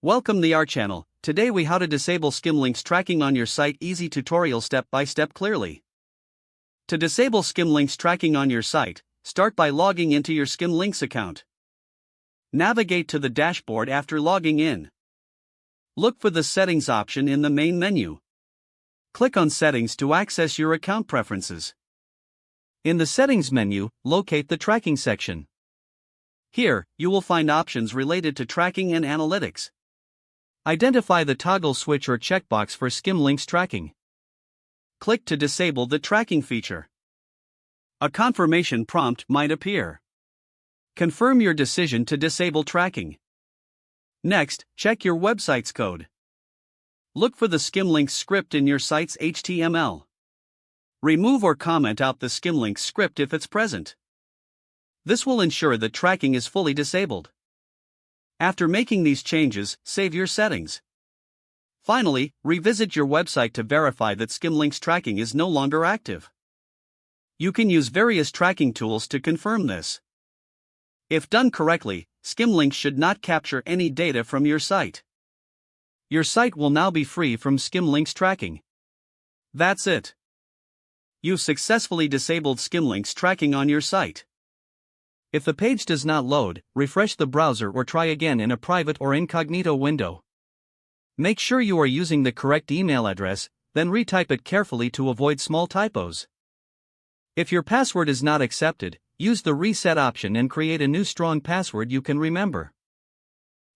Welcome to our channel. Today we how to disable Skimlinks tracking on your site. Easy tutorial step by step clearly. To disable Skimlinks tracking on your site, start by logging into your Skimlinks account. Navigate to the dashboard after logging in. Look for the settings option in the main menu. Click on settings to access your account preferences. In the settings menu, locate the tracking section. Here, you will find options related to tracking and analytics. Identify the toggle switch or checkbox for Skimlinks tracking. Click to disable the tracking feature. A confirmation prompt might appear. Confirm your decision to disable tracking. Next, check your website's code. Look for the Skimlinks script in your site's HTML. Remove or comment out the Skimlinks script if it's present. This will ensure that tracking is fully disabled. After making these changes, save your settings. Finally, revisit your website to verify that Skimlinks tracking is no longer active. You can use various tracking tools to confirm this. If done correctly, Skimlinks should not capture any data from your site. Your site will now be free from Skimlinks tracking. That's it. You've successfully disabled Skimlinks tracking on your site. If the page does not load, refresh the browser or try again in a private or incognito window. Make sure you are using the correct email address, then retype it carefully to avoid small typos. If your password is not accepted, use the reset option and create a new strong password you can remember.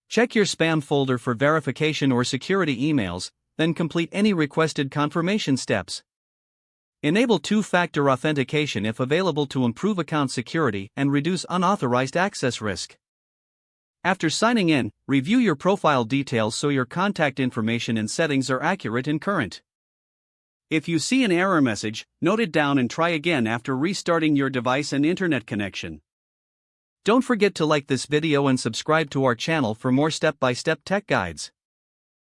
Check your spam folder for verification or security emails, then complete any requested confirmation steps. Enable two-factor authentication if available to improve account security and reduce unauthorized access risk. After signing in, review your profile details so your contact information and settings are accurate and current. If you see an error message, note it down and try again after restarting your device and internet connection. Don't forget to like this video and subscribe to our channel for more step-by-step tech guides.